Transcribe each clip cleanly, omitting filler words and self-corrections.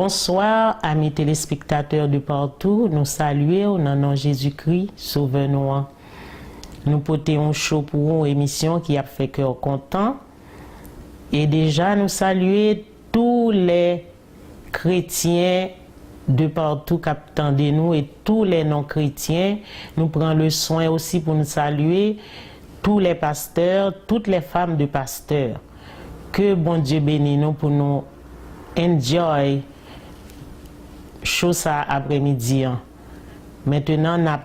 Bonsoir, amis téléspectateurs de partout. Nous saluons au nom de Jésus-Christ, sauveur-nous. Nous portons chaud pour une émission qui a fait cœur content. Et déjà, nous saluons tous les chrétiens de partout qui attendent nous et tous les non-chrétiens. Nous prenons le soin aussi pour nous saluer tous les pasteurs, toutes les femmes de pasteurs. Que bon Dieu bénisse nous pour nous enjoy chose après-midi. Maintenant, on a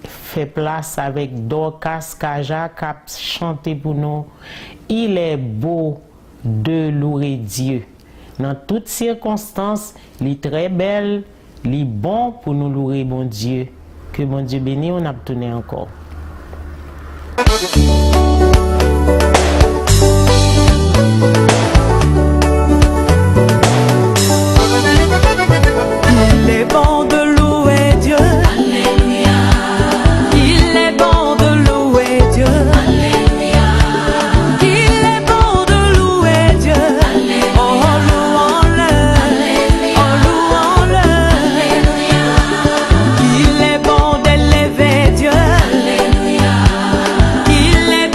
fait place avec Dorcas Kaja qui a chanté pour nous. Il est beau de louer Dieu. Dans toutes circonstances, il est très belle, il est bon pour nous louer bon Dieu. Que bon Dieu bénisse, on a tourné encore. Il est bon de louer Dieu. Alléluia. Il est bon de louer Dieu. Alléluia. Il est bon de louer Dieu. Alléluia. Oh, louons-le. Alléluia. Oh, louons-le. Alléluia. Il est bon d'élever Dieu. Alléluia. Il est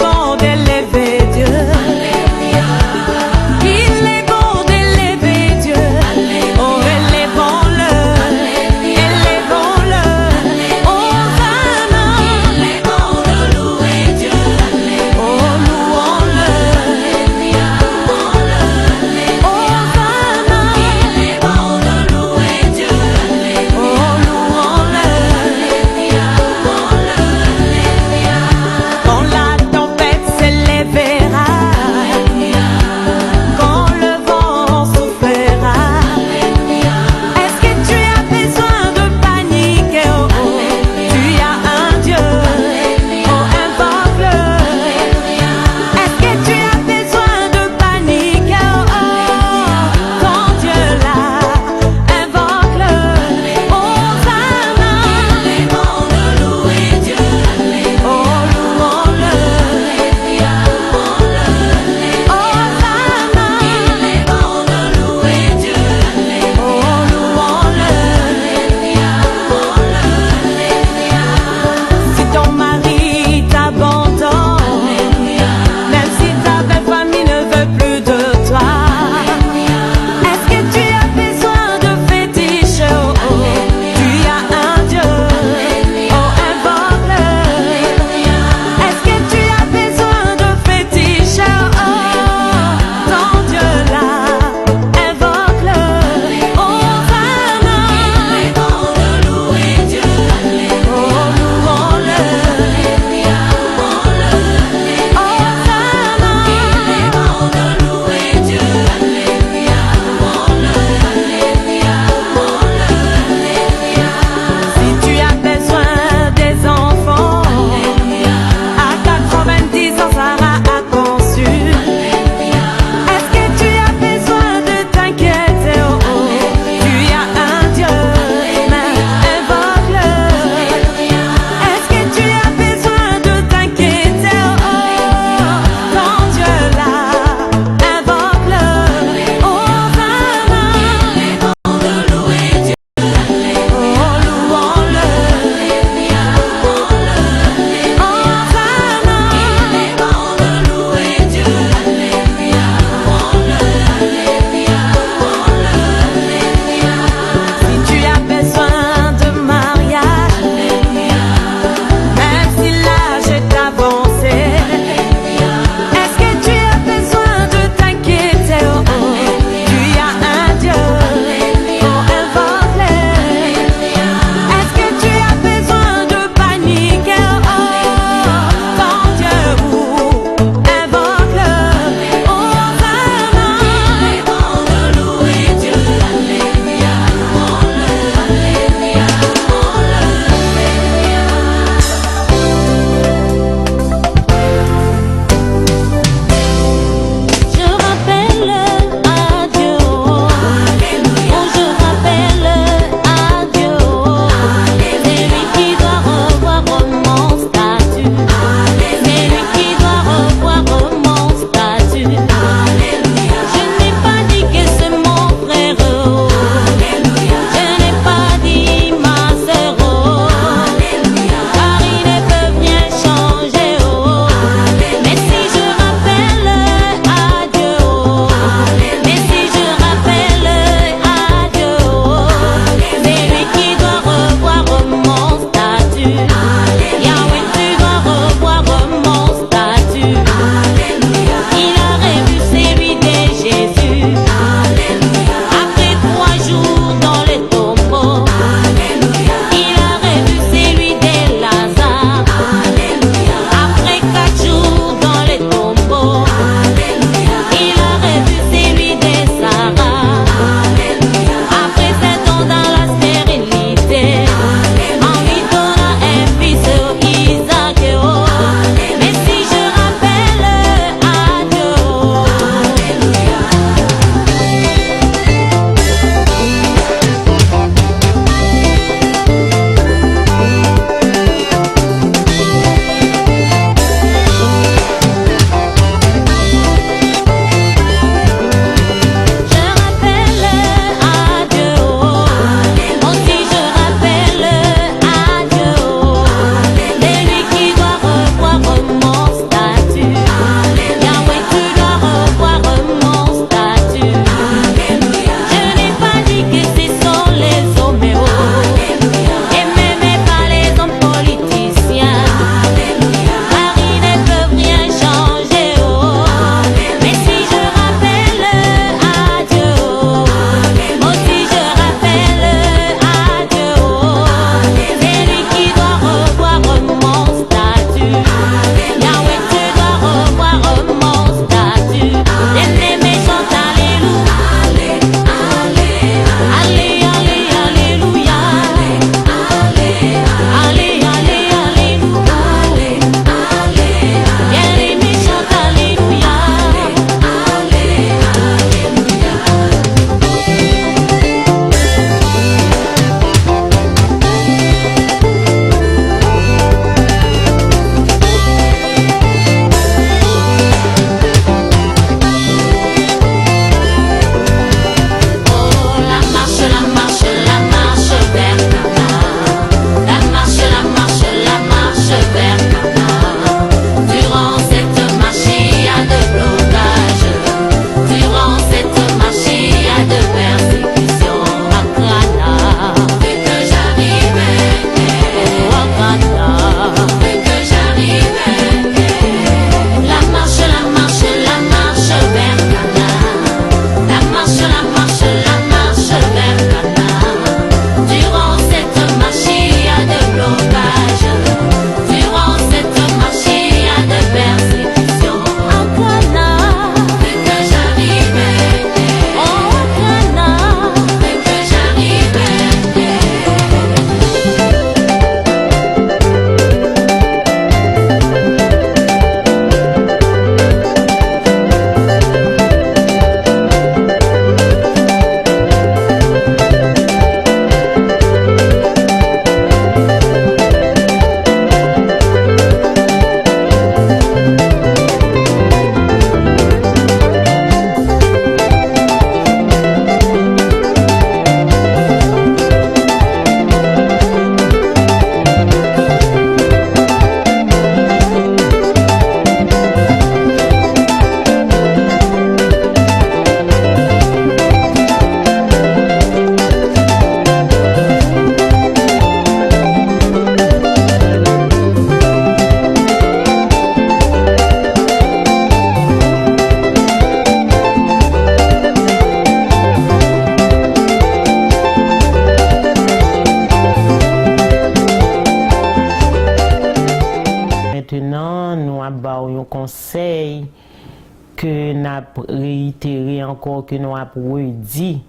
a réitéré encore que nous avons redit,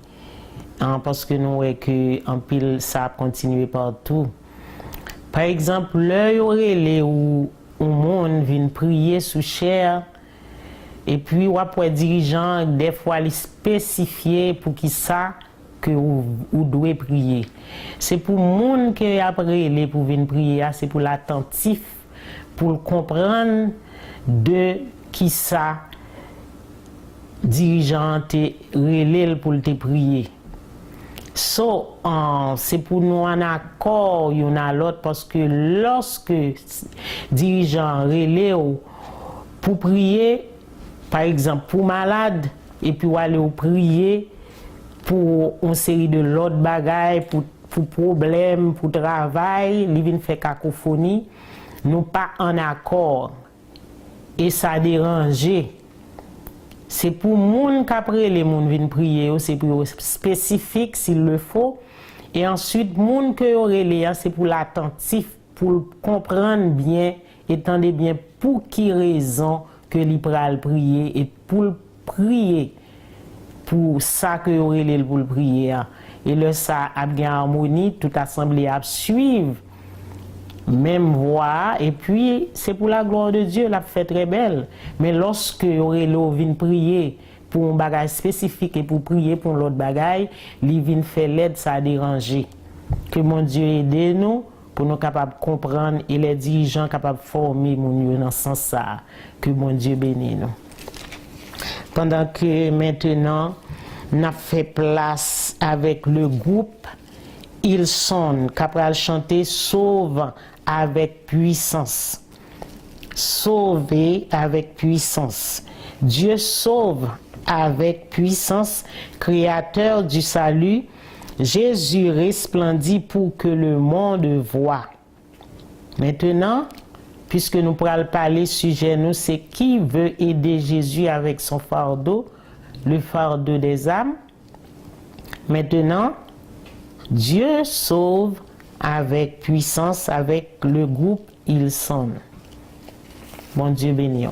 parce que nous voyons que en pile ça a continué partout. Par exemple, l'heure où le monde vient prier sous chair, et puis après dirigeant des fois les spécifier pour qui ça que vous devez prier. C'est pour le monde que après les pour venir prier, c'est pour l'attentif, pour comprendre de qui ça dirigeant te relève pour te prier. C'est pour nous en accord y'en a l'autre parce que lorsque dirigeant relève pour prier, par exemple pour malade et puis aller prier pour une série de l'autre bagaille, pour problème, pour travail, il vient faire cacophonie, nous pas en accord et ça dérange. C'est pour moun qu'après les moun viennent prier, c'est pour spécifique s'il le faut. Et ensuite, moun que aurait c'est pour l'attentif, pour comprendre bien, étendre bien pour qui raison que l'ipral prier et pour prier pour ça que aurait pour le prier. Et là ça a bien harmonie, toute assemblée a suivre même voix et puis c'est pour la gloire de Dieu, la fait très belle. Mais lorsque Aurélo vient prier pour un bagage spécifique et pour prier pour l'autre bagage, il vient faire l'aide, ça a dérangé. Que mon Dieu aide nous pour nous capables de comprendre et les dirigeants capables de former mon dans ce sens ça. Que mon Dieu bénisse nous. Pendant que maintenant, on a fait place avec le groupe, ils sont capables de chanter sauve avec puissance. Sauver avec puissance. Dieu sauve avec puissance, créateur du salut. Jésus resplendit pour que le monde voie. Maintenant, puisque nous pourrons parler sujet nous, c'est qui veut aider Jésus avec son fardeau, le fardeau des âmes. Maintenant, Dieu sauve avec puissance, avec le groupe ils sont. Bon Dieu béni.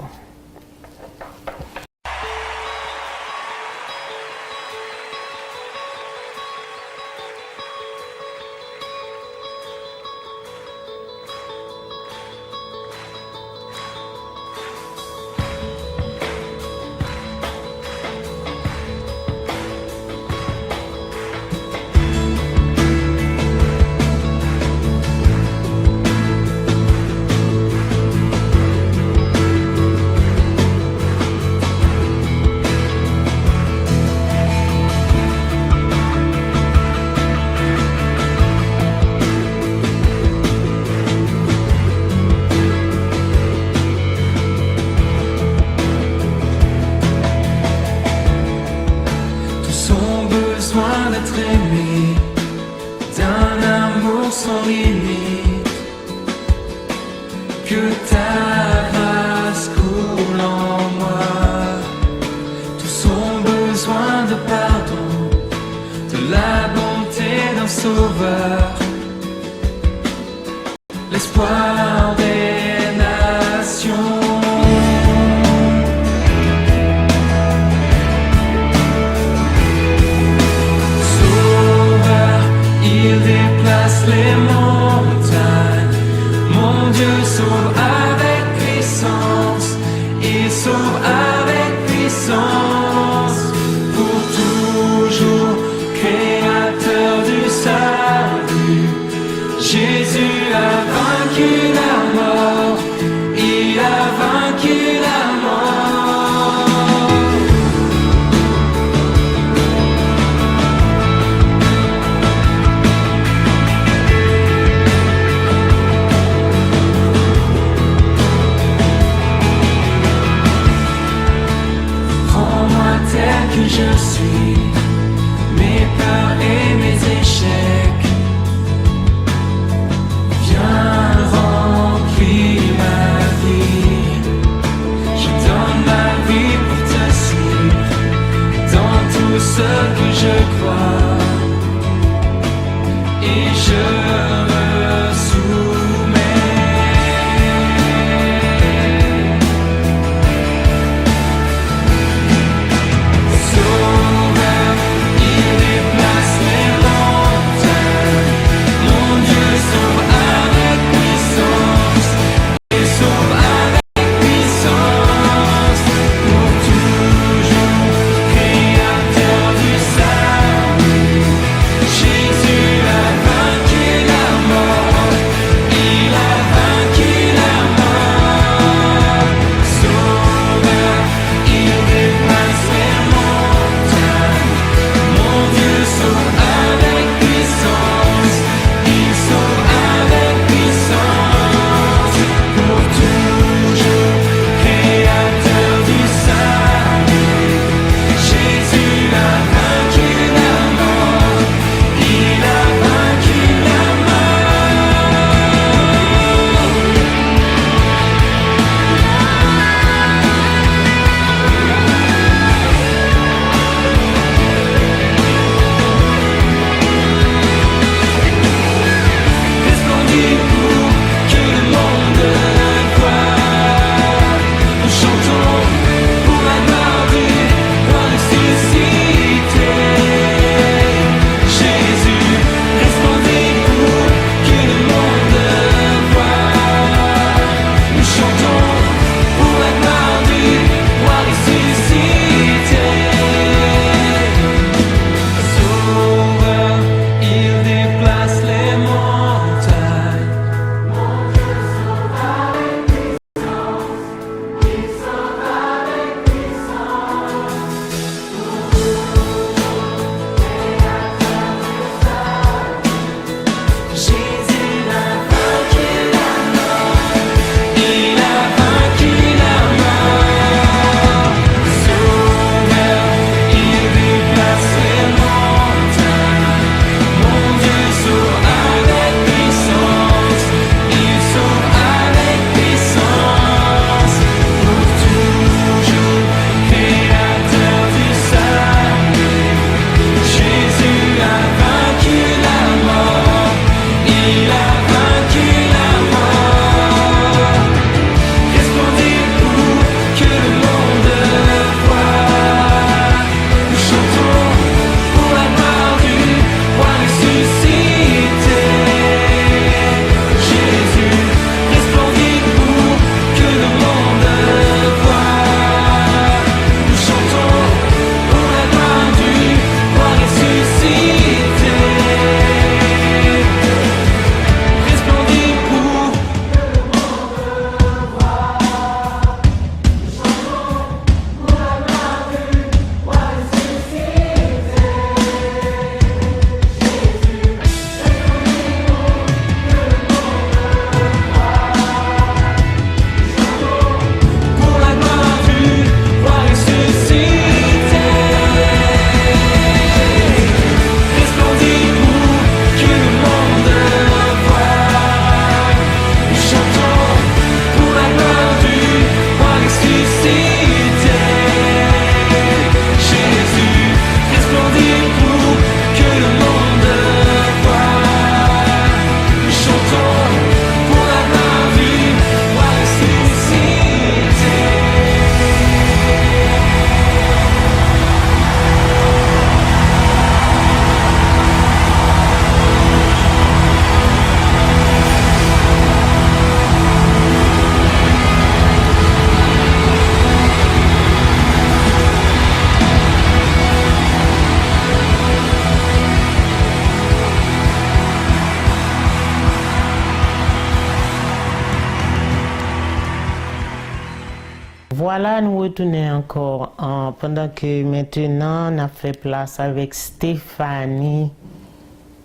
Voilà, nous retournons encore pendant que maintenant on a fait place avec Stéphanie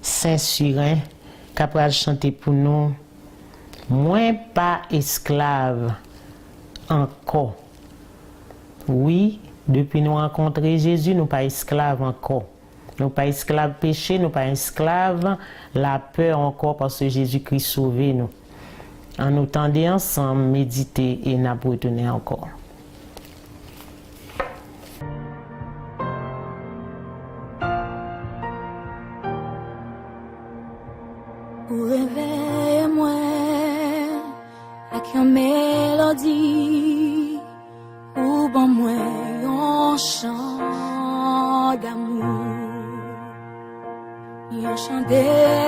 Saint-Surin qui a chanté pour nous Moins pas esclave encore. Oui, depuis nous rencontrer Jésus, nous pas esclaves encore. Nous pas esclaves péché, nous pas esclaves la peur encore parce que Jésus-Christ sauvé nous. En nous tendant ensemble, méditer et nous retourner encore. Pour réveiller moi avec une mélodie, ou bon moi un chant d'amour, un chant de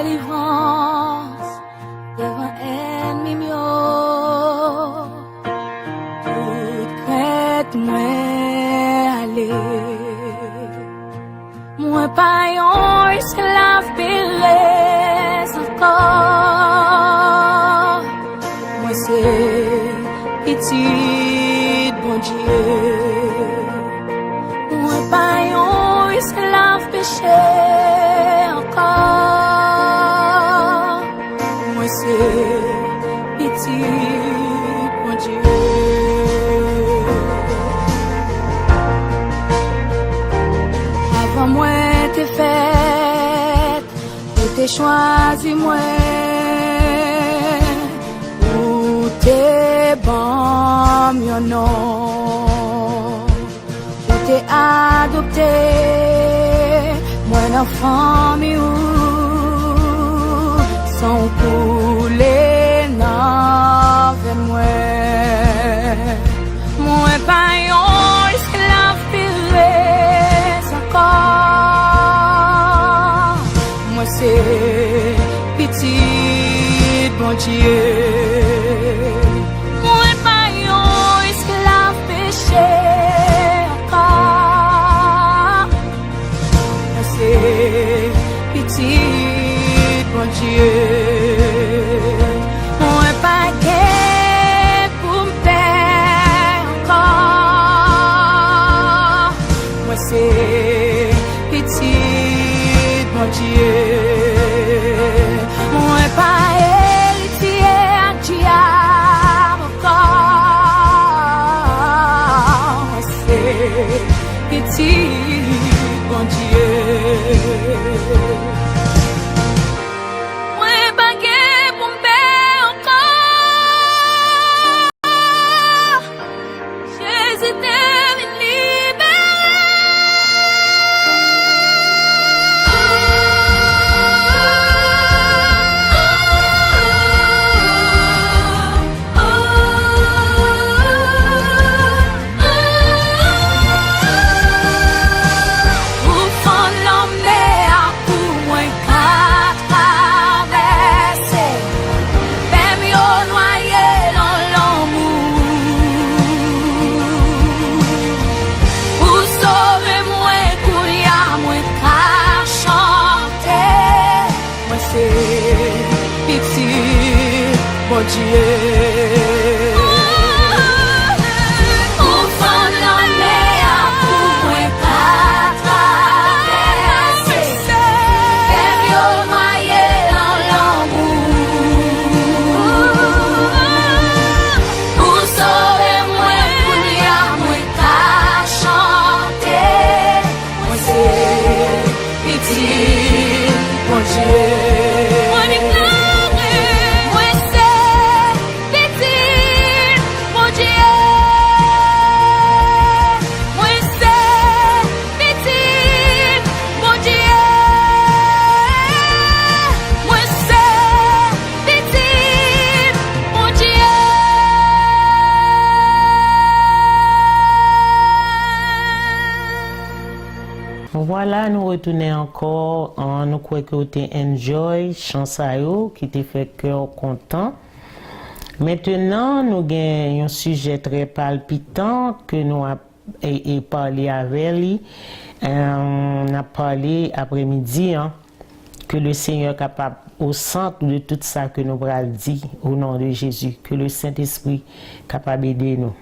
délivrance devant ennemi mio, toute crête moi aller, moi pas un esclave belé. Moi c'est petit bon Dieu. Moi pas un esclave péché encore. Moi c'est petit bon Dieu. Avant moi t'es fait, t'es choisi moi. T'es bon, mon nom. T'es adopté, moi l'enfant mieux. Sans couler, non, moi. Moi, pas un esclave piré, encore. Moi, c'est petit, bon Dieu. Dieu, moi pas qu'est pour me perdre encore. Moi c'est petit mon Dieu, moi pas héritier à diable encore. Moi c'est petit mon Dieu. Voilà, nous retournons encore. Nous croyons que vous avez enjoy chanson qui te fait cœur content. Maintenant, nous avons un sujet très palpitant que nous avons parlé avec lui. On a parlé après-midi que le Seigneur est capable au centre de tout ça que nous avons dit au nom de Jésus, que le Saint-Esprit est capable d'aider nous.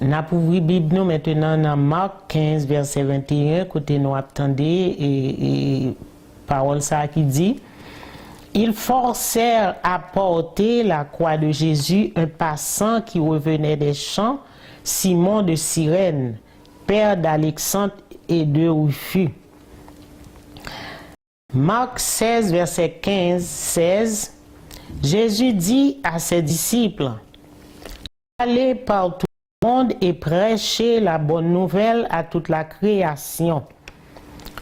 n'a pour ouvrir Bible nous maintenant dans Marc 15 verset 21 côté nous attendez et parole ça qui dit ils forcèrent à porter la croix de Jésus un passant qui revenait des champs, Simon de Cyrène, père d'Alexandre et de Rufus. Marc 16 verset 15-16 Jésus dit à ses disciples allez par tout le monde et prêchez la bonne nouvelle à toute la création.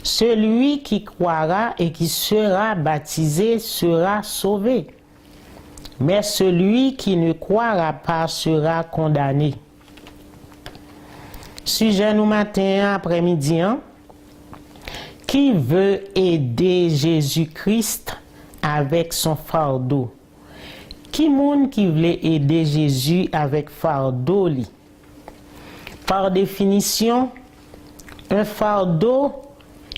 Celui qui croira et qui sera baptisé sera sauvé, mais celui qui ne croira pas sera condamné. Sujet nous matin après-midi, qui veut aider Jésus-Christ avec son fardeau? Qui moun qui voulait aider Jésus avec fardeau li? Par définition, un fardeau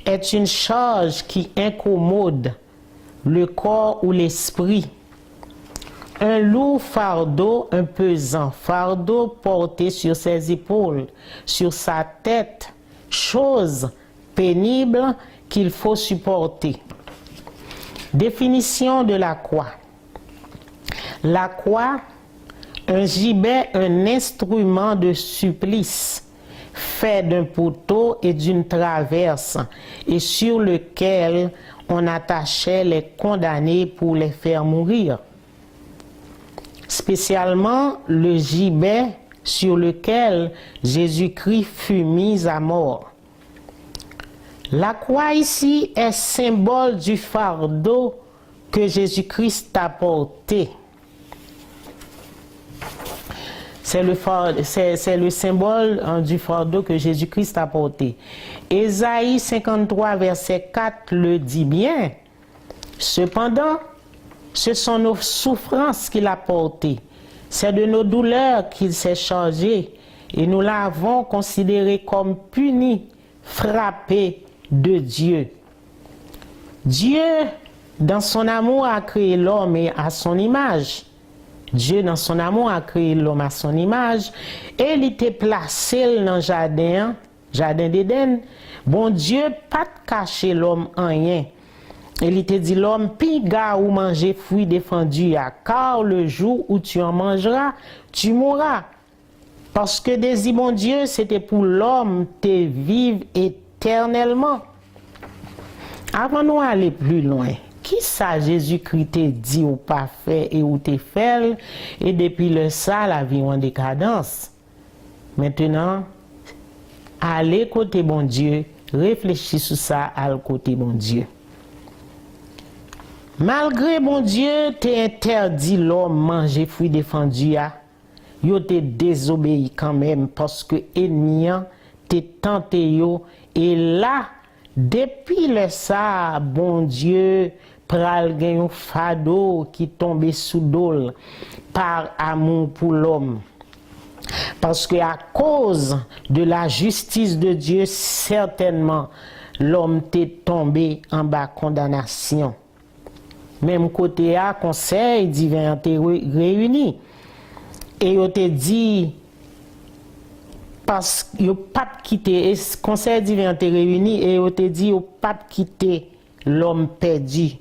est une charge qui incommode le corps ou l'esprit. Un lourd fardeau, un pesant fardeau porté sur ses épaules, sur sa tête, chose pénible qu'il faut supporter. Définition de la croix. La croix, un gibet, un instrument de supplice, fait d'un poteau et d'une traverse, et sur lequel on attachait les condamnés pour les faire mourir. Spécialement le gibet sur lequel Jésus-Christ fut mis à mort. La croix ici est symbole du fardeau que Jésus-Christ a porté. C'est le symbole du fardeau que Jésus-Christ a porté. Ésaïe 53, verset 4 le dit bien. Cependant, ce sont nos souffrances qu'il a portées. C'est de nos douleurs qu'il s'est chargé. Et nous l'avons considéré comme puni, frappé de Dieu. Dieu, dans son amour, a créé l'homme à son image. Dieu, dans son amour, a créé l'homme à son image et il était placé dans le jardin d'Éden. Bon Dieu, pas de cacher l'homme en rien. Il était dit l'homme, piga ou manger fruit défendu, car le jour où tu en mangeras, tu mourras. Parce que désir mon Dieu, c'était pour l'homme te vivre éternellement. Avant nous aller plus loin, qui ça Jésus-Christ te dit ou pas fait et ou te fait et depuis le ça la vie en décadence. Maintenant, allez côté bon Dieu, réfléchis sur ça à côté bon Dieu. Malgré bon Dieu te interdit l'homme manger fruit défendu yo te désobéi quand même parce que ennemi te tenté yo et là depuis le ça bon Dieu pral gen un fado qui tombe sous dol par amour pour l'homme. Parce que à cause de la justice de Dieu, certainement, l'homme t'est tombé en bas condamnation. Même côté à conseil divin t'est réuni. Et il te dit, parce que pas quitter, conseil divin t'est réuni, et il te dit, pas quitter l'homme perdu.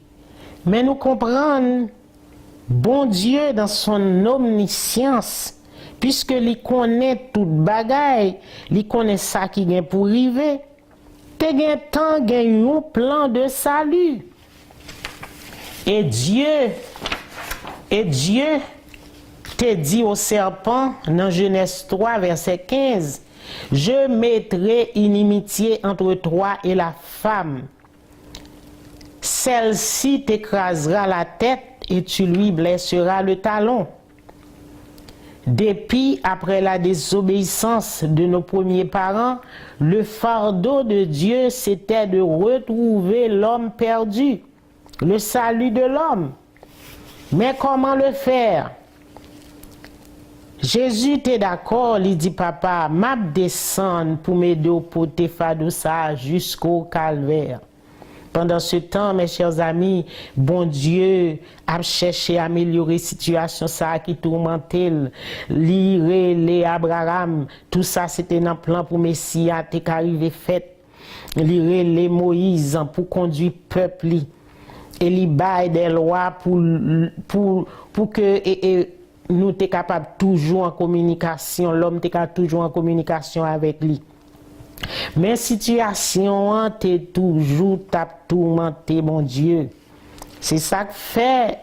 Mais nous comprenons, bon Dieu, dans son omniscience, puisque il connaît toute bagaille, il connaît ça qui vient pour arriver, te gen temps gen un plan de salut. Et Dieu te dit au serpent dans Genèse 3 verset 15, je mettrai inimitié entre toi et la femme. Celle-ci t'écrasera la tête et tu lui blesseras le talon. Depuis, après la désobéissance de nos premiers parents, le fardeau de Dieu, c'était de retrouver l'homme perdu, le salut de l'homme. Mais comment le faire? Jésus était d'accord, il dit, papa, m'a descendre pour m'aider au poté fado ça jusqu'au calvaire. Pendant ce temps, mes chers amis, bon Dieu a cherché à améliorer la situation ça qui tourmentait, lire les Abraham, tout ça c'était dans le plan pour Messie à arrivé fait. Lire les Moïse pour conduire le peuple et li bail des lois pour que nous sommes capables toujours en communication, l'homme est toujours en communication avec lui. Mais situation est toujours tourmenté, mon Dieu. C'est ça que fait,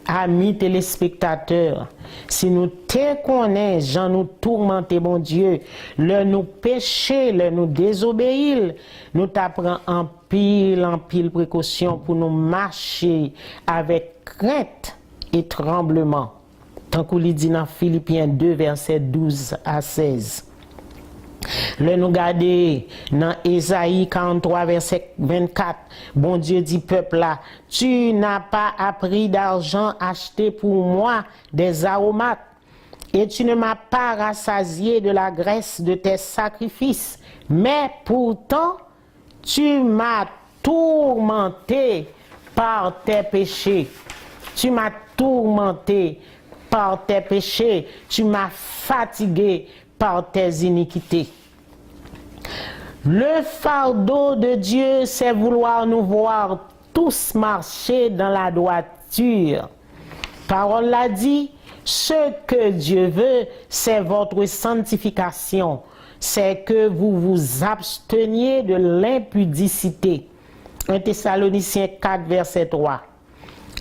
amis téléspectateurs, si nous te connaissons, gens nous tourmenter, mon Dieu, le nous pécher, le nous désobéir, nous t'apprend en pile précaution pour nous marcher avec crainte et tremblement. Tant qu'on lit dans Philippiens 2, verset 12 à 16. Le nous garder dans Ésaïe 43, verset 24. Bon Dieu dit peuple là, tu n'as pas appris d'argent acheté pour moi des aromates, et tu ne m'as pas rassasié de la graisse de tes sacrifices, mais pourtant tu m'as tourmenté par tes péchés. Tu m'as tourmenté par tes péchés. Tu m'as fatigué par tes iniquités. Le fardeau de Dieu, c'est vouloir nous voir tous marcher dans la droiture. Parole l'a dit, ce que Dieu veut, c'est votre sanctification. C'est que vous vous absteniez de l'impudicité. 1 Thessaloniciens 4, verset 3.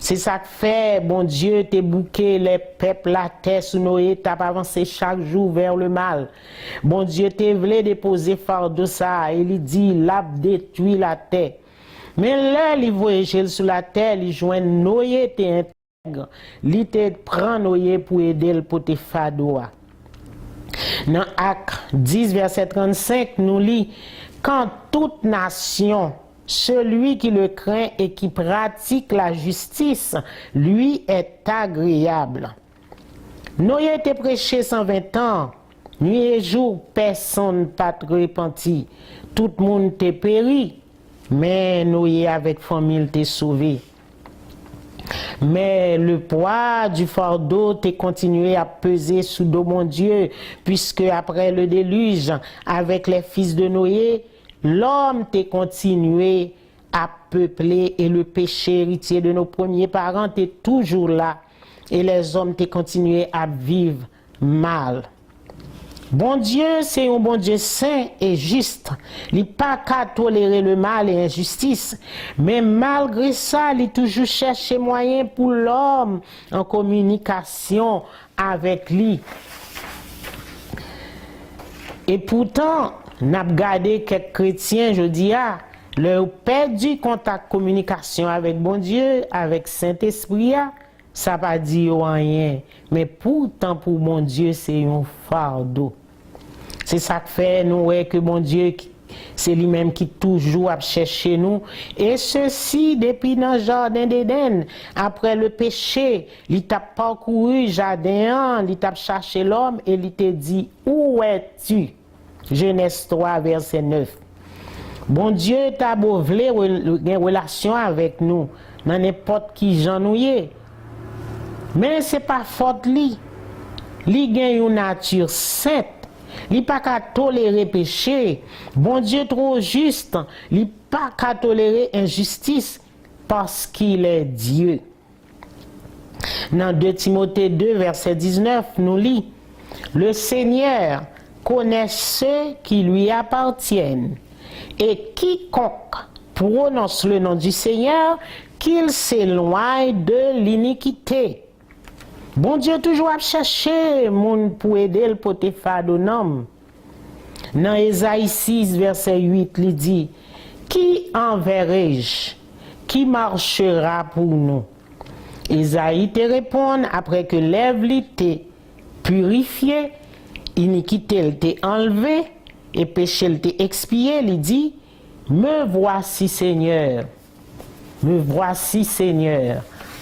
C'est ça que fait, bon Dieu, t'es bouqué les peuples, la terre sous Noé, t'as avancé chaque jour vers le mal. Bon Dieu, t'es voulu déposer fardeau ça, et il dit, l'a détruit la terre. Mais là, il voyage sur la terre, il joint Noé, t'es intègre, il te prend Noé pour aider le poté fardeau. Dans Actes 10, verset 35, nous lit, quand toute nation, celui qui le craint et qui pratique la justice, lui est agréable. Noé était prêché 120 ans, nuit et jour, personne n'a pas repenti. Tout le monde était péri, mais Noé avec famille était sauvé. Mais le poids du fardeau t'a continué à peser sous dos mon Dieu, puisque après le déluge, avec les fils de Noé, l'homme t'a continué à peupler et le péché héritier de nos premiers parents est toujours là. Et les hommes t'ont continué à vivre mal. Bon Dieu, c'est un bon Dieu saint et juste. Il n'a pas qu'à tolérer le mal et l'injustice. Mais malgré ça, il toujours cherché moyen pour l'homme en communication avec lui. Et pourtant, n'a gardé quelques chrétiens, je dis, leur perdu contact communication avec bon Dieu, avec Saint-Esprit, ça va dire rien. Mais pourtant, pour mon Dieu, c'est un fardeau. C'est ça que fait nous, que mon Dieu, c'est lui-même qui toujours a cherché nous. Et ceci, depuis dans le jardin d'Éden, après le péché, il t'a parcouru le jardin, il t'a cherché l'homme et il t'a dit, où es-tu? Genèse 3, verset 9. Bon Dieu t'a beau vle une relation avec nous, dans n'importe qui j'en nous y. Mais c'est pas faute li. Li gen une nature sainte. Li pas qu'à tolérer péché. Bon Dieu trop juste. Li pas qu'à tolérer injustice parce qu'il est Dieu. Dans 2 Timothée 2, verset 19, nous lit, le Seigneur connaît ceux qui lui appartiennent, et quiconque prononce le nom du Seigneur, qu'il s'éloigne de l'iniquité. Bon Dieu toujours a cherché moun pour aider le poté fardeau nom. Dans Ésaïe 6, verset 8, il dit, qui enverrai-je? Qui marchera pour nous? Ésaïe te répond, après que l'Ève t'est purifié, iniquité t'est enlevé et péché t'est expié, il dit, me voici Seigneur,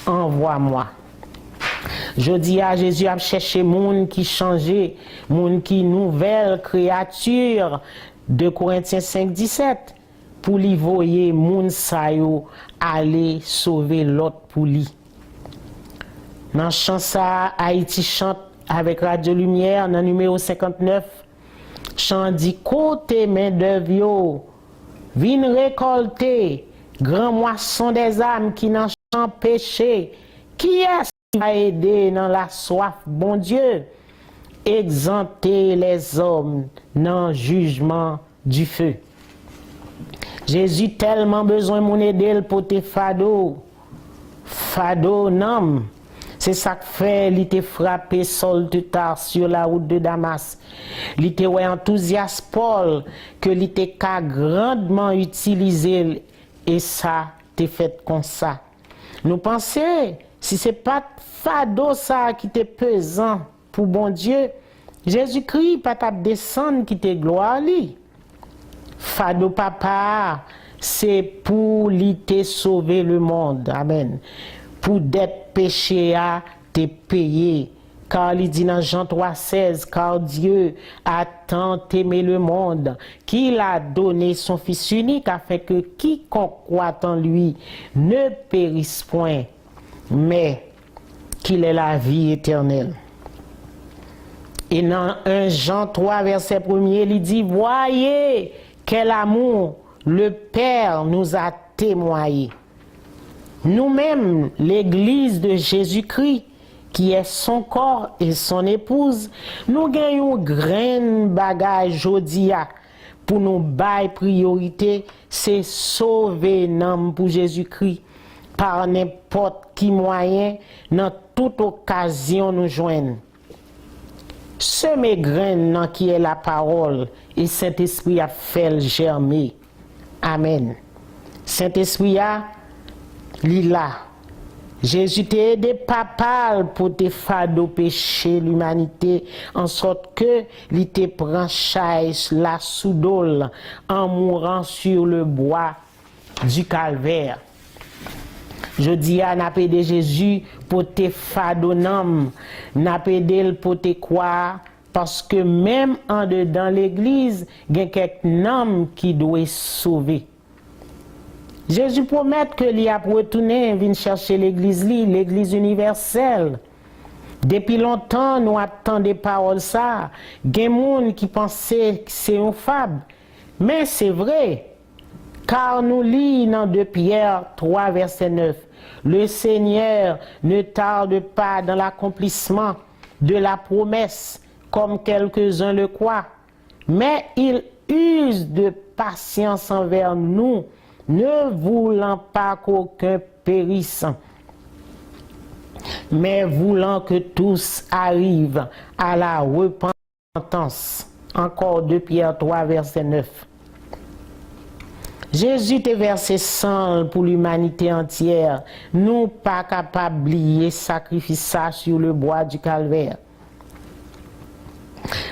envoie-moi. Je dis à Jésus à chercher monde qui changeait, monde qui nouvelle créature. 2 Corinthiens 5, 17. pour lui voyer moun sa yo aller sauver l'autre pour lui. Dans chant ça, Haïti chante avec Radio Lumière, dans numéro 59, chant dit côté main d'œuvre yo, vin récolter, grand moisson des âmes qui n'en champ péché, qui est-ce qui va aider dans la soif, bon Dieu, exempter les hommes dans le jugement du feu. Jésus tellement besoin mon aider pour te fado nam. C'est ça que fait, il était frappé sol de tard sur la route de Damas. Il était enthousiaste Paul que il était grandement utilisé et ça t'est fait comme ça. Nous pensons, si c'est pas fado ça qui était pesant pour bon Dieu, Jésus-Christ pas t'a descendre qui te gloire lui. Fado papa, c'est pour lui te sauver le monde. Amen. Pour d'être péché à te payer. Car il dit dans Jean 3,16, car Dieu a tant aimé le monde qu'il a donné son Fils unique afin que quiconque croit en lui ne périsse point, mais qu'il ait la vie éternelle. Et dans 1 Jean 3, verset 1er, il dit, voyez quel amour le Père nous a témoigné. Nous-mêmes, l'Église de Jésus-Christ, qui est son corps et son épouse, nous gagnons grain bagage jodia pour nous bailler priorité, c'est sauver l'âme pour Jésus-Christ par n'importe qui moyen, dans toute occasion nous joindre. Semer grain qui est la parole et Saint-Esprit a fait germer. Amen. Saint-Esprit a lila. Jésus t'a aidé papa pour te fado péché l'humanité en sorte que il te prend chaise la soudole en mourant sur le bois du calvaire. Je dis à n'a aidé Jésus pour te fado nam, n'a aidé pour te croire parce que même en dedans l'église, il y a quelques nam qui doit sauver. Jésus promet que lui a retourné, vient chercher l'église universelle. Depuis longtemps, nous attendons des paroles ça. Il y a des gens qui pensaient que c'est une fable. Mais c'est vrai. Car nous lisons dans 2 Pierre 3, verset 9. Le Seigneur ne tarde pas dans l'accomplissement de la promesse, comme quelques-uns le croient. Mais il use de patience envers nous, ne voulant pas qu'aucun périsse, mais voulant que tous arrivent à la repentance. Encore 2 Pierre 3, verset 9. Jésus te versé sang pour l'humanité entière, nous pas capables d'oublier sacrifice ça sur le bois du calvaire.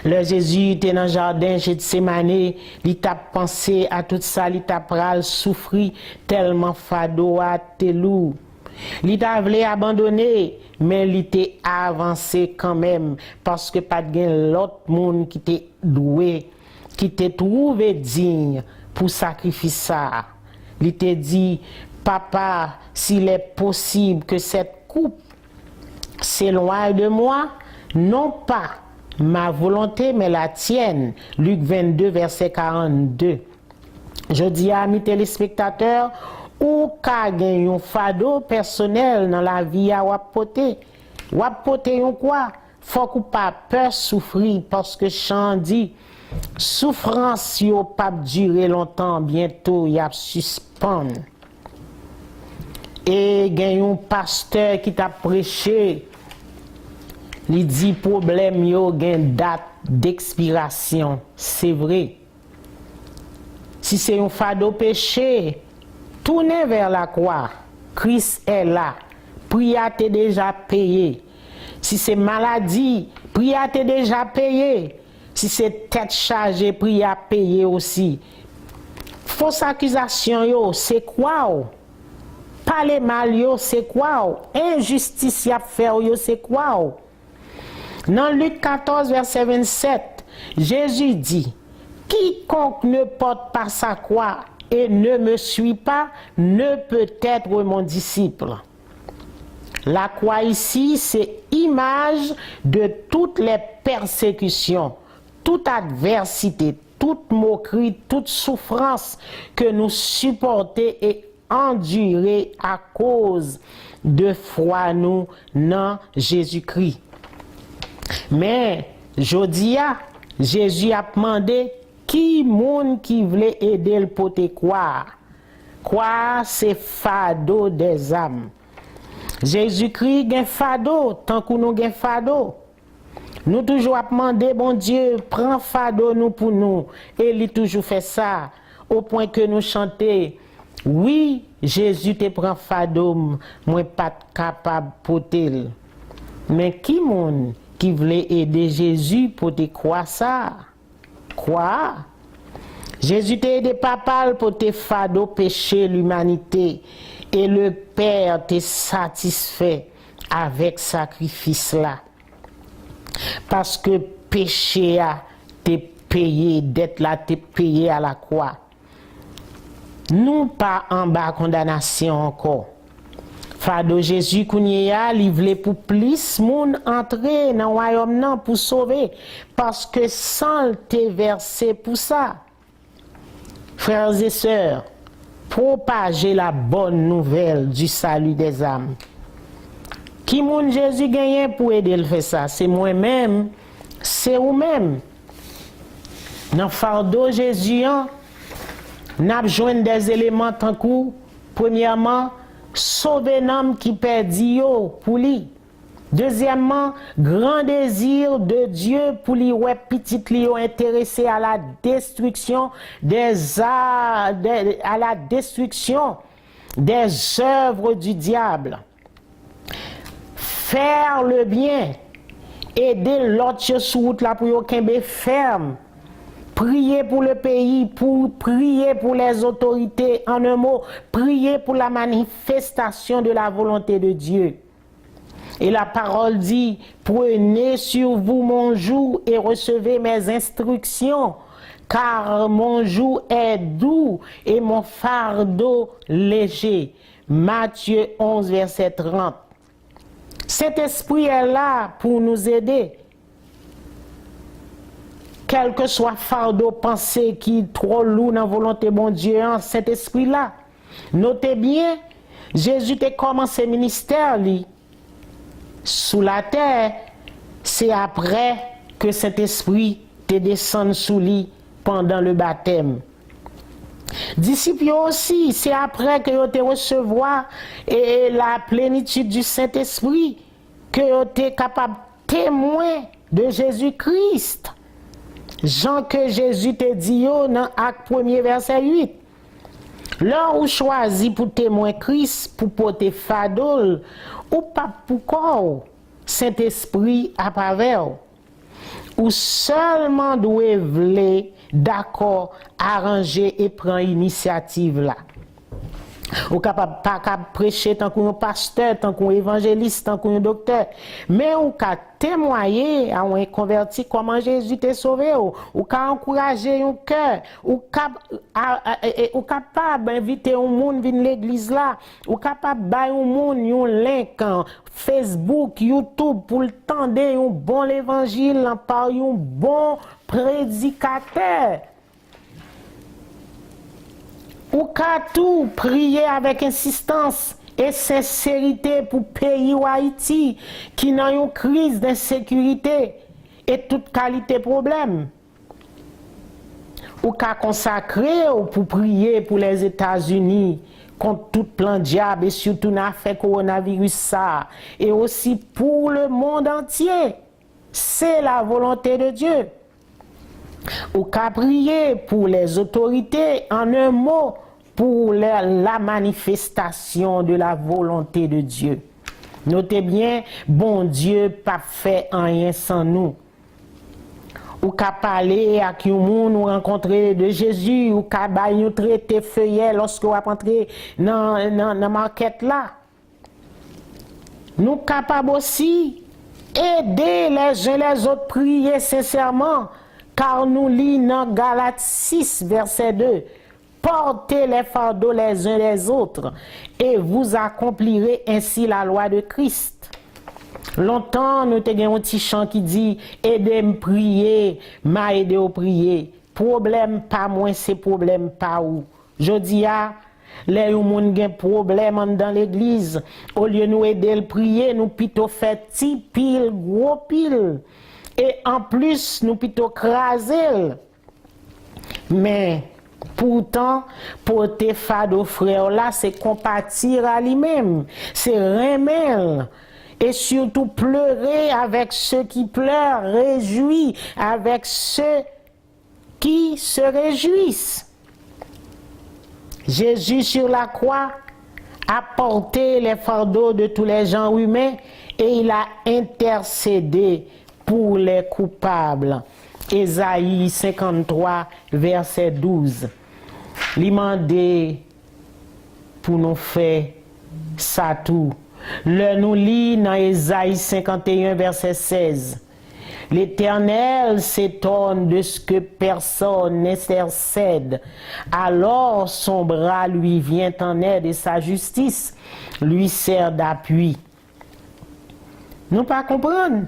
Le Jésus était dans le jardin Gethsémani, il t'a pensé à tout ça, il t'a pral souffri tellement fado à tes loups. Il t'a voulu abandonner, mais il t'est avancé quand même parce que pas de l'autre monde qui t'est doué, qui t'est trouvé digne pour sacrifier ça. Il t'a dit, papa, s'il est possible que cette coupe s'éloigne de moi, non pas ma volonté, mais la tienne. Luc 22, verset 42. Je dis à mes téléspectateurs, ou ka gen yon fado personnel dans la vie à wapote. Wapote yon quoi? Faut qu'on pas peur souffrir parce que Chan dit, souffrance yo pas durer longtemps, bientôt y a suspendre. Et gen yon pasteur qui t'a prêché, il dit problème yo gen date d'expiration. C'est vrai. Si c'est un fado péché, tournez vers la croix. Christ est là. Prière t'est déjà payé. Si c'est maladie, prière t'est déjà payé. Si c'est tête chargée, prière payé aussi. Fausse accusation yo, c'est quoi? Parler mal yo, c'est quoi? Injustice y a fait yo, c'est quoi? Dans Luc 14, verset 27, Jésus dit, quiconque ne porte pas sa croix et ne me suit pas ne peut être mon disciple. La croix ici, c'est image de toutes les persécutions, toute adversité, toute moquerie, toute souffrance que nous supportons et endurons à cause de foi nous dans Jésus-Christ. Mais jodia, Jésus a demandé qui monde qui voulait aider le pote croire. Croire c'est fardeau des âmes. Jésus-Christ gen fardeau tant que nous gen fardeau. Nous toujours a demandé bon Dieu prends fardeau nous pour nous et il toujours fait ça au point que nous chanter oui Jésus te prend fardeau moi pas capable porter. Mais qui monde qui voulait aider Jésus pour te croire ça? Quoi? Jésus t'a aidé papa pour te fardeau péché l'humanité et le Père t'est satisfait avec sacrifice là. Parce que péché a t'es payé, dette là t'es payé à la croix. Nous pas en bas condamnation encore. Fardeau Jésus kounya li vle pour plus moun entrer dans royaume nan pour sauver parce que sang t'est versé pour ça. Frères et sœurs, propager la bonne nouvelle du salut des âmes. Qui moun Jésus gagné pour aider le faire ça? C'est moi-même, c'est vous-même. Dans fardeau Jésus, n'a besoin des éléments tant que premièrement sauver l'homme qui perdit pour lui. Deuxièmement, grand désir de Dieu pour lui ouais petit li intéressé à la destruction à la destruction des œuvres du diable. Faire le bien, aider l'autre sur route là pour aucun ferme. Prier pour le pays, prier pour les autorités, en un mot, prier pour la manifestation de la volonté de Dieu. Et la parole dit, prenez sur vous mon joug et recevez mes instructions, car mon joug est doux et mon fardeau léger. Matthieu 11, verset 30. Cet esprit est là pour nous aider. Quel que soit fardeau pensée qui est trop lourd dans la volonté de mon Dieu, cet esprit-là. Notez bien, Jésus a commencé le ministère sous la terre, c'est après que cet esprit te descend sous lui pendant le baptême. Disciples aussi, c'est après que vous recevoir et la plénitude du Saint-Esprit que vous êtes capable de témoin de Jésus-Christ. Jean que Jésus te dit dans Acte 1er verset 8. Là où choisi pour témoin Christ pour porter fardeau ou pas pour corps Saint-Esprit à travers ou seulement doit vle d'accord arranger et prendre initiative là. Ou capable pas prêcher tant qu'un pasteur, tant qu'un évangéliste, tant qu'un docteur, mais ou ka témoigner à un converti comment Jésus t'a sauvé, ou ka encourager un cœur, ou capable inviter un monde venir l'église là, ou capable bailler un monde un lien Facebook, YouTube pour le tendre un bon évangile par un bon prédicateur. Ou qu'à tout prier avec insistance et sincérité pour le pays ou Haïti qui n'a une crise d'insécurité et toute qualité problème. Ou qu'à consacrer ou pour prier pour les États-Unis contre tout plan diable et surtout dans l'affaire coronavirus ça et aussi pour le monde entier. C'est la volonté de Dieu. Ou qu'à prier pour les autorités, en un mot, pour la manifestation de la volonté de Dieu. Notez bien, bon Dieu pas fait rien sans nous. Ou qu'à parler à qui nous rencontrer de Jésus, ou qu'à nous traiter feuillet lorsque vous entrez dans la marquette là. Nous capables aussi aider les uns les autres, prier sincèrement. Car nous lisons dans Galates 6, verset 2, portez les fardeaux les uns les autres, et vous accomplirez ainsi la loi de Christ. Longtemps, nous avons un petit chant qui dit « Aidez-moi prier, m'a aidé au prier. Problème pas moi, c'est problème pas où. » Je dis à les gens qui ont un problème dans l'église, au lieu de nous aider à prier, nous plutôt fait petit pile, gros pile. Et en plus, nous plutôt craser. Mais pourtant, porter fardeau frère là, c'est compatir à lui-même, c'est remettre. Et surtout pleurer avec ceux qui pleurent, réjouir avec ceux qui se réjouissent. Jésus sur la croix a porté les fardeaux de tous les gens humains et il a intercédé pour les coupables. Ésaïe 53, verset 12. Il m'a demandé pour nous faire ça tout. Le nous lit dans Ésaïe 51, verset 16. L'Éternel s'étonne de ce que personne n'intercède. Alors son bras lui vient en aide et sa justice lui sert d'appui. Nous pas comprendre.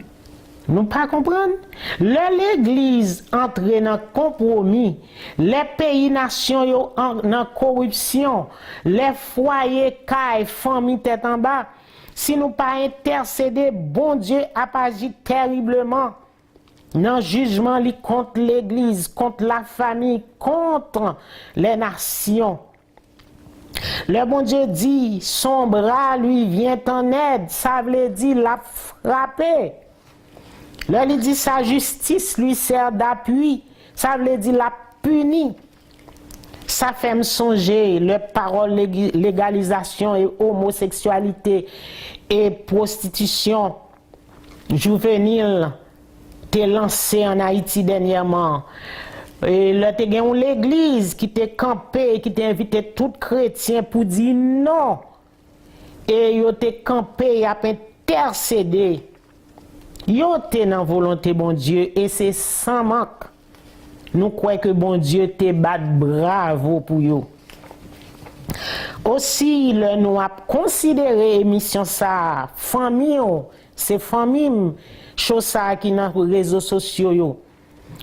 Nous pas comprendre. L'Église entre dans compromis, les pays nations en corruption, les foyers caille famille tête en bas. Si nous pas intercéder, bon Dieu a agi terriblement dans le jugement contre l'Église, contre la famille, contre les nations. Le bon Dieu dit, son bras lui vient en aide, ça veut dire la frapper. Là, il dit sa justice lui sert d'appui, ça veut dire la punir. Ça fait me songer les paroles légalisation et homosexualité et prostitution juvénile t'est lancé en Haïti dernièrement. Et là, t'es gagné l'église qui t'est campé, qui t'a invité tout chrétien pour dire non. Et yo t'es campé, y a intercédé. Yo t'es dans volonté bon Dieu et c'est sans manque. Nous croyons que bon Dieu te bat bravo pour yo. Aussi, nous avons considéré l'émission ça, famille, c'est famille, chose ça qui dans les réseaux sociaux. Yo.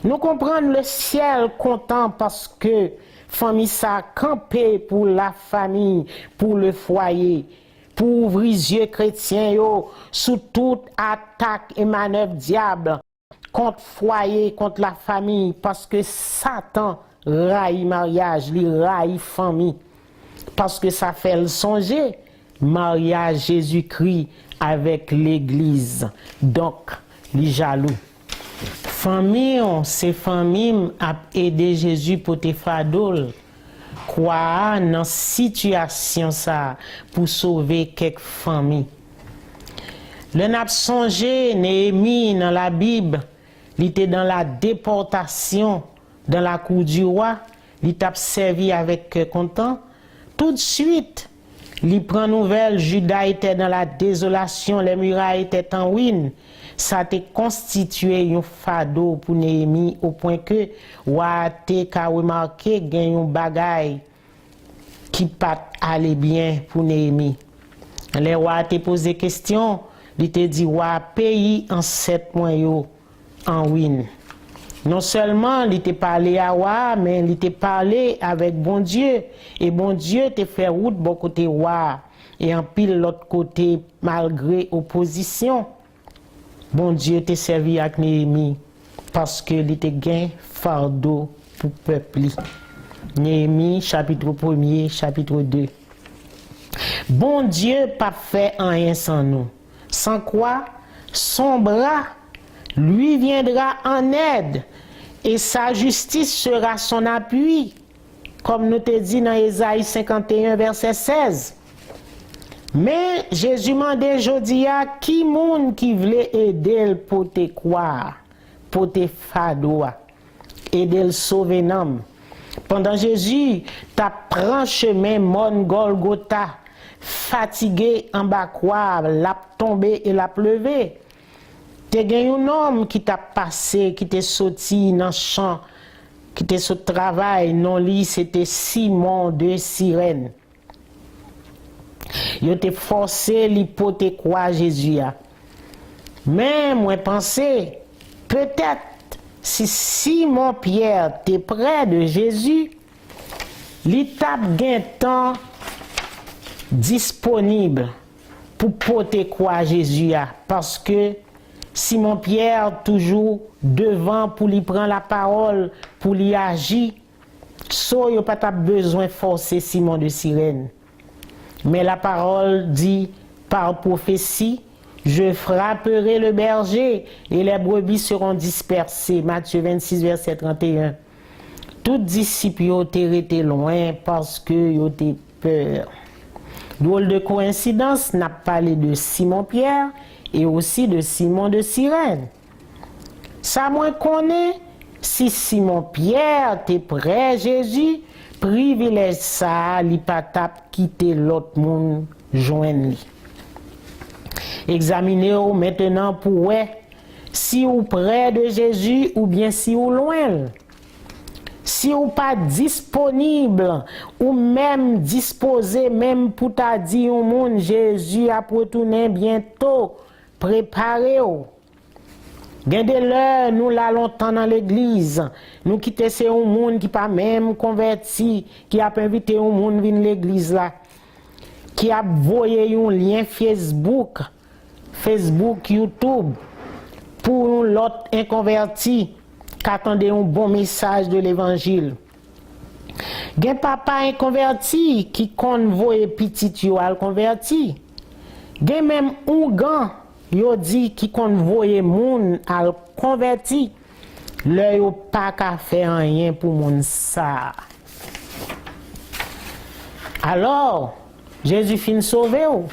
Nous comprenons le ciel content parce que famille ça campé pour la famille, pour le foyer, pour ouvrir les yeux chrétiens yo, sous toute attaque et manœuvre diable. Contre foyer, contre la famille, parce que Satan raille mariage, il raille famille. Parce que ça fait le songer, mariage Jésus-Christ avec l'Église. Donc, les jaloux. Famille, c'est famille à aider Jésus pour te fadoul. Quoi dans situation ça pour sauver quelques familles. Le n'a songé Néhémie dans la Bible. Il était dans la déportation dans la cour du roi. Il t'a servi avec content. Tout de suite, il prend nouvelle. Juda était dans la désolation. Les murailles étaient en ruine. Ça a constitué un fardeau pour Néhémie au point que roi a remarqué qu'il y a un bagaille qui pas aller bien pour Néhémie. Les rois ont posé question. Il te dit roi pays en 7 mois en ruine. Non seulement il te parlé à roi, mais il te parlé avec bon Dieu. Et bon Dieu te fait route bon côté roi. Et en pile l'autre côté, malgré opposition, bon Dieu te servi avec Néhémie. Parce que il te gain fardeau pour peuple. Néhémie, chapitre 1er, chapitre 2. Bon Dieu pas fait rien sans nous. Sans quoi, son bras lui viendra en aide et sa justice sera son appui, comme nous te dit dans Ésaïe 51, verset 16. Mais Jésus m'a dit aujourd'hui à qui moun qui voulait aider pour te croire, pour te fadoua, aider le sauver l'homme. Pendant Jésus, t'a pris chemin mon Golgotha, fatigué en bas croix, l'a tombé et l'a pleuvé. Te gen un homme qui t'a passé, qui t'est sorti dans le champ, qui était sur le travail, non li, c'était Simon de Cyrène. Il était forcé l'hypothèque à Jésus. Mais moi pensais, peut-être si Simon Pierre était près de Jésus, l'étape gain temps disponible pour porter quoi à Jésus, parce que Simon Pierre toujours devant pour lui prendre la parole, pour lui agir, so il pas besoin de forcer Simon de Cyrène. Mais la parole dit par prophétie, je frapperai le berger et les brebis seront dispersées. Matthieu 26, verset 31. Tous disciples étaient restés loin parce qu'ils étaient peur. Drôle de coïncidence, n'a parlé de Simon Pierre et aussi de Simon de Cyrène. Ça moi connaît, si Simon Pierre était près Jésus, privilège ça, li pas tap quitter l'autre monde joindre lui. Examinez-vous maintenant pour ouais, si vous près de Jésus ou bien si vous loin. Si vous pas disponible ou même disposé même pour t'a dire au monde Jésus a retourner bientôt, préparez-vous. Gardez l'heure, nous là longtemps dans l'église, nous quitter c'est un monde qui pas même converti, qui a invité un monde venir l'église là, qui a voyé un lien Facebook, YouTube pour l'autre inconverti qui attendait un bon message de l'évangile. Gen papa inconverti qui convoye petit yo al converti. Gen même un grand yo dit qui convoye moun al converti. Le yo pas ka faire rien pour moun ça. Alors, Jésus fin sauver ou.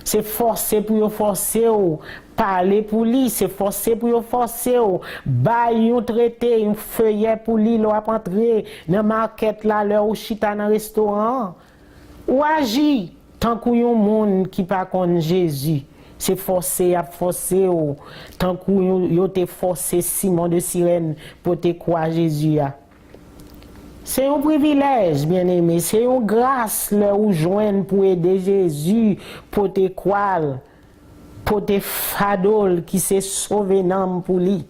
C'est forcé pour yo forcer ou. Parler pour lui, c'est forcé pour yo forcer ou. Bay yon traité, yon feuillet pour lui, l'on a entrer dans market là, l'heure ou chita dans restaurant. Ou agit tant que yon moun qui pas connaît Jésus. C'est forcé à forcer ou. Tant que yon te forcé Simon de Cyrène pour te croire Jésus. C'est un privilège, bien aimé. C'est une grâce là où joindre pour aider Jésus, pour te croire, pour te fadol qui s'est sauvé nam pour lui.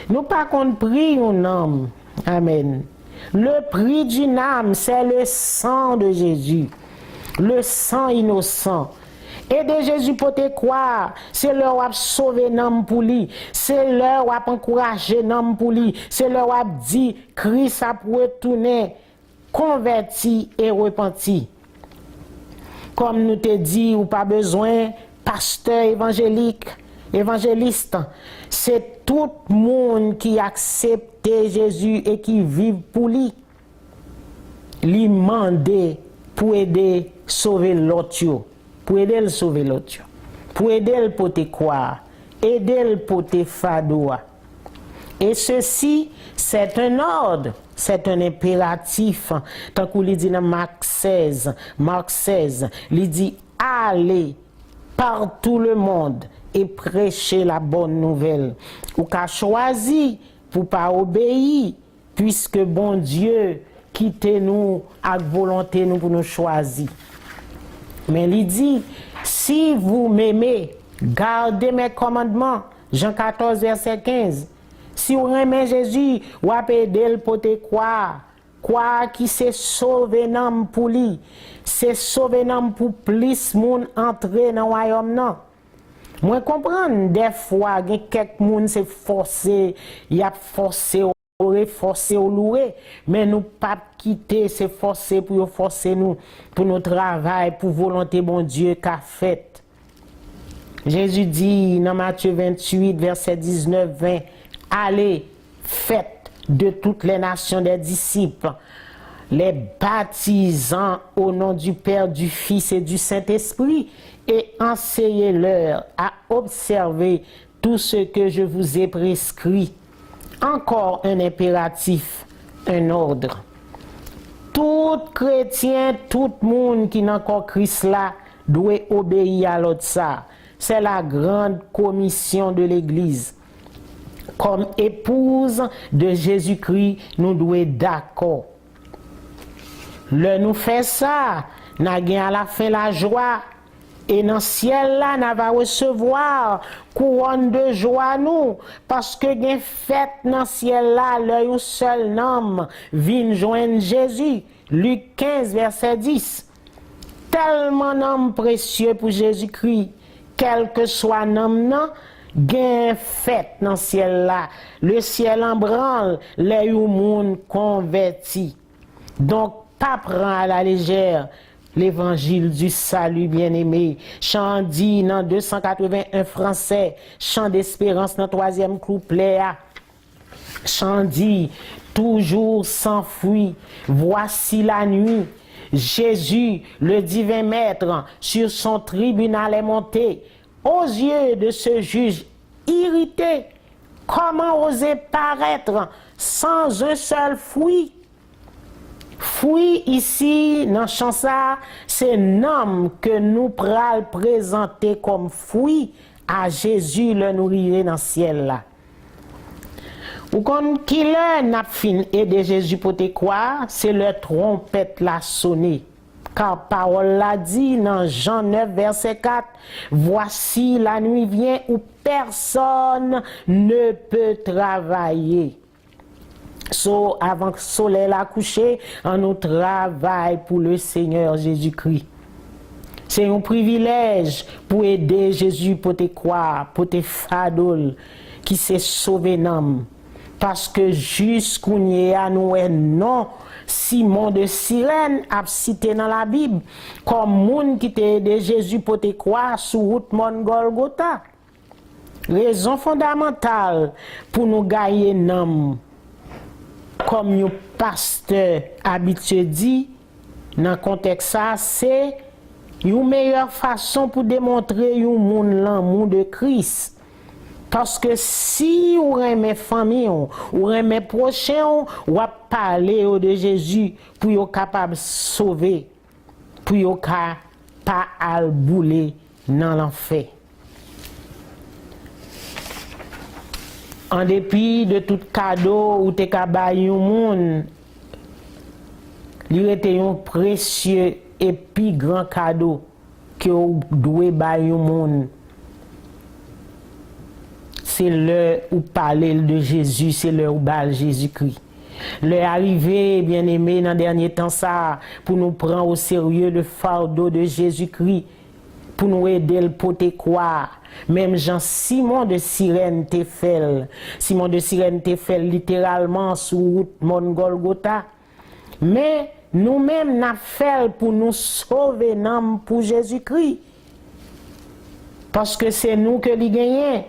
Nous pas qu'on prie un âme. Amen. Le prix d'une âme, c'est le sang de Jésus. Le sang innocent. Aider Jésus pour te croire, c'est leur à sauver nam pour lui, c'est leur à encourager nam pour lui, c'est leur à dire Christ a retourné, converti et repenti. Comme nous te dit, ou pas besoin, pasteur évangéliste, c'est tout le monde qui accepte Jésus et qui vit pour lui. Lui demander pour aider sauver l'autre. Pour aider le sauver l'autre, pour aider le pour te croire, aider le pour te fadoua. Et ceci, c'est un ordre, c'est un impératif. Tant qu'on lui dit dans Marc 16, il dit allez par tout le monde et prêcher la bonne nouvelle. Ou qu'a choisi pour pas obéir, puisque bon Dieu quitte nous avec volonté nous pour nous choisir. Mais il dit, si vous m'aimez, gardez mes commandements. Jean 14, verset 15. Si vous aimez Jésus, vous avez aidé pour te croire. Croire qui s'est sauvé nam pour lui. C'est sauvé nam pour plus moun entrer dans le royaume non. Moi comprendre des fois quelques moun c'est forcé, il a forcé forcer ou louer, mais nous pas quitter, c'est forcer pour forcer nous, pour notre travail, pour volonté bon Dieu qu'a fait. Jésus dit dans Matthieu 28, verset 19-20, allez, faites de toutes les nations des disciples, les baptisant au nom du Père, du Fils et du Saint-Esprit, et enseignez-leur à observer tout ce que je vous ai prescrit. Encore un impératif, un ordre. Tout chrétien, tout monde qui n'a encore Christ là, doit obéir à l'autre ça. C'est la grande commission de l'Église. Comme épouse de Jésus-Christ, nous devons être d'accord. Le nous fait ça, nous avons à la fin la joie. Et dans le ciel là, nous allons recevoir couronne de joie nous. Parce que nous fête dans le ciel là, le seul homme vient joindre Jésus. Luc 15, verset 10. Tellement d'hommes précieux pour Jésus-Christ, quel que soit l'homme, non, gain fête dans le ciel là. Le ciel en branle, les monde converti. Donc, pas prendre à la légère l'évangile du salut bien-aimé. Chant dit dans 281 français, chant d'espérance dans 3e couplet. Chant dit, toujours s'enfuit, voici la nuit. Jésus, le divin maître, sur son tribunal est monté. Aux yeux de ce juge irrité, comment oser paraître sans un seul fruit? Fruit ici, dans chansa, c'est nom que nous pral présenter comme fruit à Jésus le nourrir dans le ciel là. Ou quand qui n'a fin aider Jésus pour te croire, c'est le trompette la sonner. Car parole l'a dit dans Jean 9 verset 4, voici la nuit vient où personne ne peut travailler. So, avant que le soleil la couché, on nous travaille pour le Seigneur Jésus-Christ. C'est un privilège pour aider Jésus pour te croire, pour te fadol, qui s'est sauvé l'homme. Parce que jusqu'où nous a nous non Simon de Cyrène a cité dans la Bible comme monde qui t'a aidé Jésus pour te croire sur route Mont Golgotha. Raison fondamentale pour nous gagner nom. Comme le pasteur habitué dit dans le contexte ça, c'est une meilleure façon pour démontrer un monde l'amour de Christ. Parce que si vous aimez famille, vous aimez prochain, vous parler de Jésus pour être capable de sauver, pour être pas albouler dans l'enfer. En dépit de tout cadeau ou te cabaye au monde, il était un précieux et plus grand cadeau que vous devez bailler au monde. C'est l'heure où parler de Jésus, c'est l'heure où parler Jésus-Christ. L'heure arrivée, bien aimé, dans le dernier temps, ça, pour nous prendre au sérieux le fardeau de Jésus-Christ, pour nous aider le poter croire. Même Jean-Simon de Cyrène te fait. Simon de Cyrène te fait littéralement sur route Mont Golgotha. Mais nous-mêmes, nous fait pour nous sauver l'âme pour Jésus-Christ. Parce que c'est nous que l'y gagnons.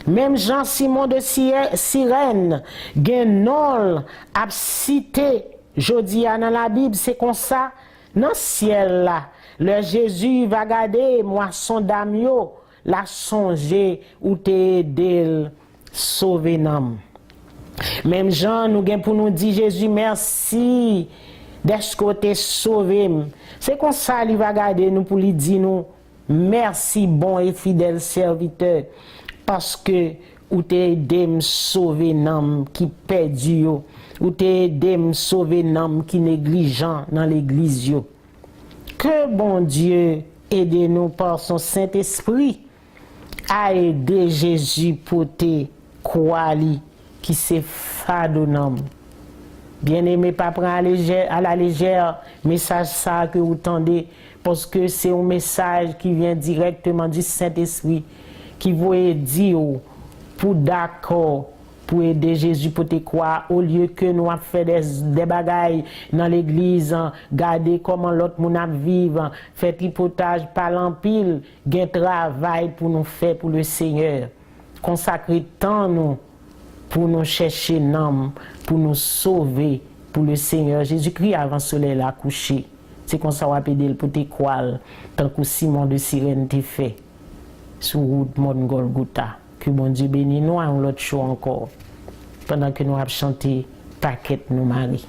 Même Jean-Simon de Cyrène, Guénol, a cité, jodi dans la Bible, c'est comme ça, dans le ciel là, le Jésus va garder moisson d'amio, la songer ou te aider sauver l'âme. Même Jean nous gagne pour nous dire Jésus merci d'être côté sauvé. C'est comme ça il va garder nous pour lui dire nous merci bon et fidèle serviteur. Parce que ou te aidé me sauver l'homme qui perdu yo, ou te aidé me sauver l'homme qui négligent dans l'église yo. Que bon Dieu aide-nous par son Saint-Esprit à aider Jésus pour te croire qui s'est fado l'homme. Bien-aimé, pas prendre à la légère message ça que vous tendez parce que c'est un message qui vient directement du Saint-Esprit. Qui voulait dire pour d'accord pour aider Jésus pour te croire au lieu que nous avons fait des bagailles dans l'église, garder comment l'autre monde vivre, faire tripotage par l'empile, gain travail pour nous faire pour le Seigneur. Consacrer tant nous pour nous chercher l'âme, pour nous sauver pour le Seigneur Jésus-Christ avant le soleil la coucher. C'est comme ça qu'on va aider pour te croire tant que Simon de Cyrène te fait. Sur route Mont Golgotha. Que bon Dieu bénisse nous à l'autre show encore. Pendant que nous avons chanté Paquette nous Marie.